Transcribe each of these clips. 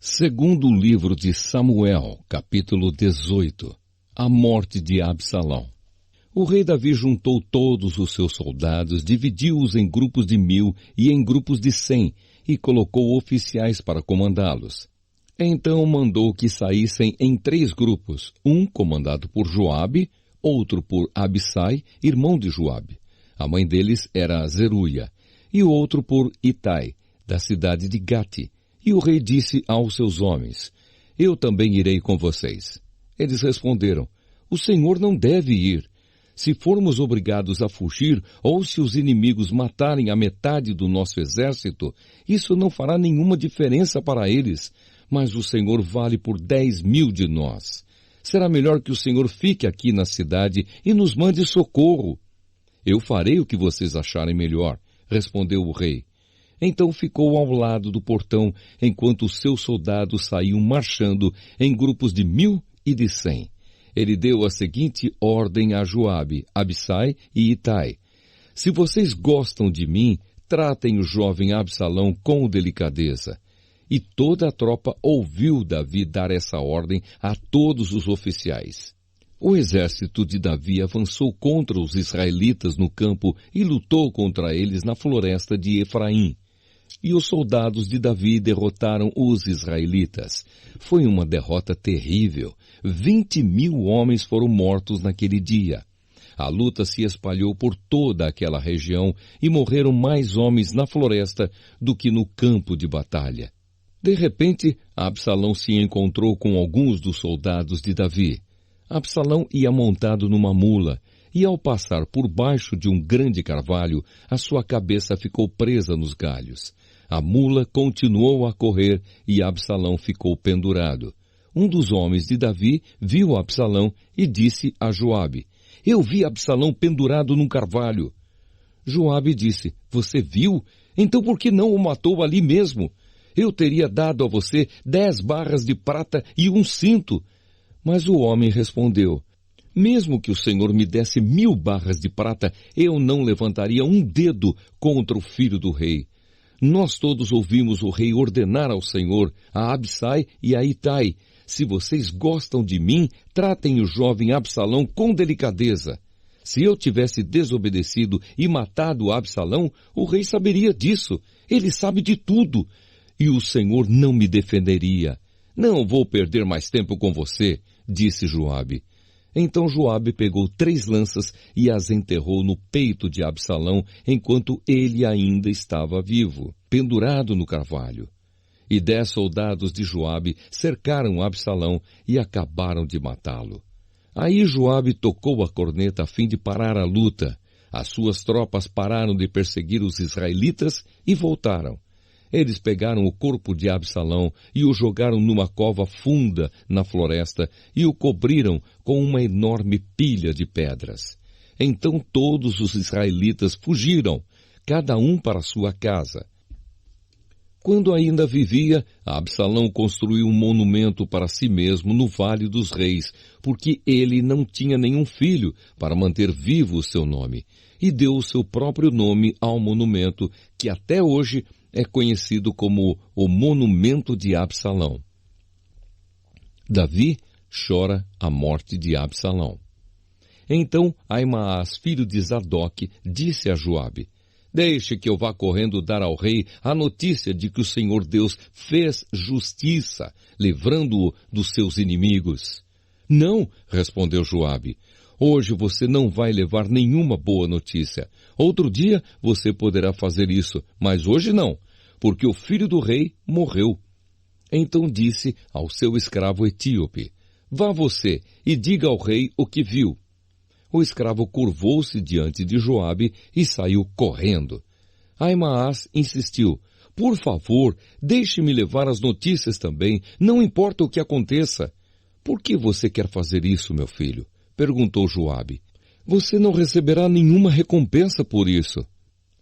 Segundo o livro de Samuel, capítulo 18, a morte de Absalão. O rei Davi juntou todos os seus soldados, dividiu-os em grupos de 1000 e em grupos de 100, e colocou oficiais para comandá-los. Então mandou que saíssem em 3 grupos, um comandado por Joabe, outro por Abissai, irmão de Joabe. A mãe deles era Zeruia, e o outro por Itai, da cidade de Gate. E o rei disse aos seus homens: Eu também irei com vocês. Eles responderam: O Senhor não deve ir. Se formos obrigados a fugir, ou se os inimigos matarem a metade do nosso exército, isso não fará nenhuma diferença para eles, mas o Senhor vale por 10.000 de nós. Será melhor que o Senhor fique aqui na cidade e nos mande socorro. Eu farei o que vocês acharem melhor, respondeu o rei. Então ficou ao lado do portão, enquanto os seus soldados saíam marchando em grupos de 1000 e de 100. Ele deu a seguinte ordem a Joabe, Abissai e Itai: Se vocês gostam de mim, tratem o jovem Absalão com delicadeza. E toda a tropa ouviu Davi dar essa ordem a todos os oficiais. O exército de Davi avançou contra os israelitas no campo e lutou contra eles na floresta de Efraim. E os soldados de Davi derrotaram os israelitas. Foi uma derrota terrível. 20.000 homens foram mortos naquele dia. A luta se espalhou por toda aquela região e morreram mais homens na floresta do que no campo de batalha. De repente, Absalão se encontrou com alguns dos soldados de Davi. Absalão ia montado numa mula, e ao passar por baixo de um grande carvalho, a sua cabeça ficou presa nos galhos. A mula continuou a correr e Absalão ficou pendurado. Um dos homens de Davi viu Absalão e disse a Joabe: Eu vi Absalão pendurado num carvalho. Joabe disse: Você viu? Então por que não o matou ali mesmo? Eu teria dado a você 10 barras de prata e um cinto. Mas o homem respondeu: Mesmo que o Senhor me desse 1000 barras de prata, eu não levantaria um dedo contra o filho do rei. Nós todos ouvimos o rei ordenar ao Senhor, a Abissai e a Itai: Se vocês gostam de mim, tratem o jovem Absalão com delicadeza. Se eu tivesse desobedecido e matado Absalão, o rei saberia disso. Ele sabe de tudo. E o Senhor não me defenderia. Não vou perder mais tempo com você, disse Joabe. Então Joabe pegou 3 lanças e as enterrou no peito de Absalão, enquanto ele ainda estava vivo, pendurado no carvalho. E 10 soldados de Joabe cercaram Absalão e acabaram de matá-lo. Aí Joabe tocou a corneta a fim de parar a luta. As suas tropas pararam de perseguir os israelitas e voltaram. Eles pegaram o corpo de Absalão e o jogaram numa cova funda na floresta e o cobriram com uma enorme pilha de pedras. Então todos os israelitas fugiram, cada um para sua casa. Quando ainda vivia, Absalão construiu um monumento para si mesmo no Vale dos Reis, porque ele não tinha nenhum filho para manter vivo o seu nome, e deu o seu próprio nome ao monumento, que até hoje é conhecido como o Monumento de Absalão. Davi chora a morte de Absalão. Então Aimaas, filho de Zadok, disse a Joabe: Deixe que eu vá correndo dar ao rei a notícia de que o Senhor Deus fez justiça, livrando-o dos seus inimigos. Não, respondeu Joabe. Hoje você não vai levar nenhuma boa notícia. Outro dia você poderá fazer isso, mas hoje não, porque o filho do rei morreu. Então disse ao seu escravo etíope: Vá você e diga ao rei o que viu. O escravo curvou-se diante de Joabe e saiu correndo. Aimaas insistiu: Por favor, deixe-me levar as notícias também, não importa o que aconteça. Por que você quer fazer isso, meu filho? Perguntou Joabe. Você não receberá nenhuma recompensa por isso.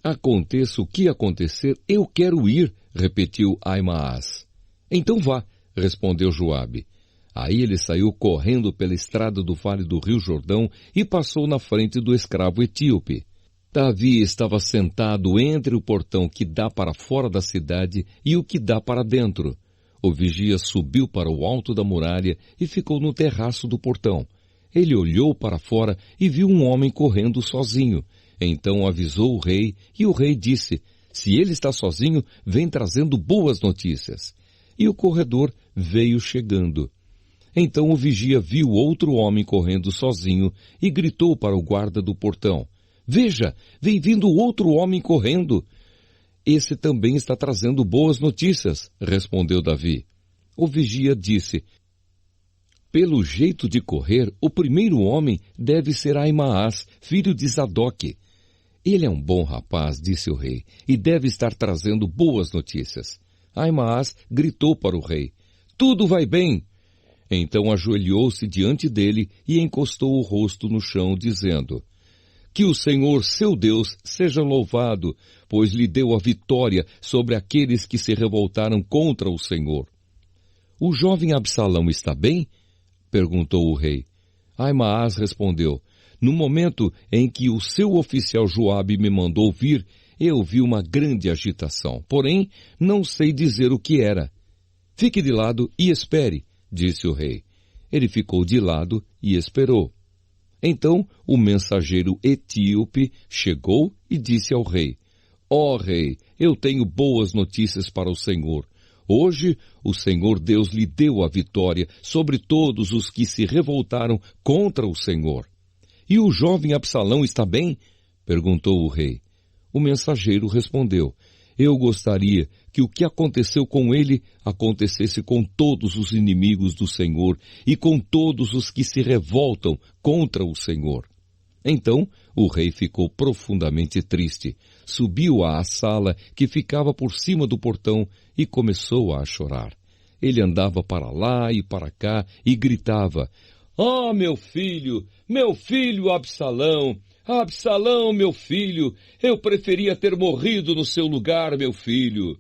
Aconteça o que acontecer, eu quero ir, repetiu Aimaas. Então vá, respondeu Joabe. Aí ele saiu correndo pela estrada do vale do rio Jordão e passou na frente do escravo etíope. Davi estava sentado entre o portão que dá para fora da cidade e o que dá para dentro. O vigia subiu para o alto da muralha e ficou no terraço do portão. Ele olhou para fora e viu um homem correndo sozinho. Então avisou o rei, e o rei disse: se ele está sozinho, vem trazendo boas notícias. E o corredor veio chegando. Então o vigia viu outro homem correndo sozinho e gritou para o guarda do portão: veja, vem vindo outro homem correndo. Esse também está trazendo boas notícias, respondeu Davi. O vigia disse: pelo jeito de correr, o primeiro homem deve ser Aimaas, filho de Zadoque. Ele é um bom rapaz, disse o rei, e deve estar trazendo boas notícias. Aimaas gritou para o rei: tudo vai bem. Então ajoelhou-se diante dele e encostou o rosto no chão, dizendo: que o Senhor, seu Deus, seja louvado, pois lhe deu a vitória sobre aqueles que se revoltaram contra o Senhor. O jovem Absalão está bem? Perguntou o rei. Aimaas respondeu: no momento em que o seu oficial Joabe me mandou vir, eu vi uma grande agitação, porém não sei dizer o que era. Fique de lado e espere, disse o rei. Ele ficou de lado e esperou. Então o mensageiro etíope chegou e disse ao rei: ó rei, eu tenho boas notícias para o Senhor. Hoje o Senhor Deus lhe deu a vitória sobre todos os que se revoltaram contra o Senhor. E o jovem Absalão está bem? Perguntou o rei. O mensageiro respondeu: eu gostaria que o que aconteceu com ele acontecesse com todos os inimigos do Senhor e com todos os que se revoltam contra o Senhor. Então o rei ficou profundamente triste, subiu à sala que ficava por cima do portão e começou a chorar. Ele andava para lá e para cá e gritava: ó, meu filho Absalão! Absalão, meu filho, eu preferia ter morrido no seu lugar, meu filho.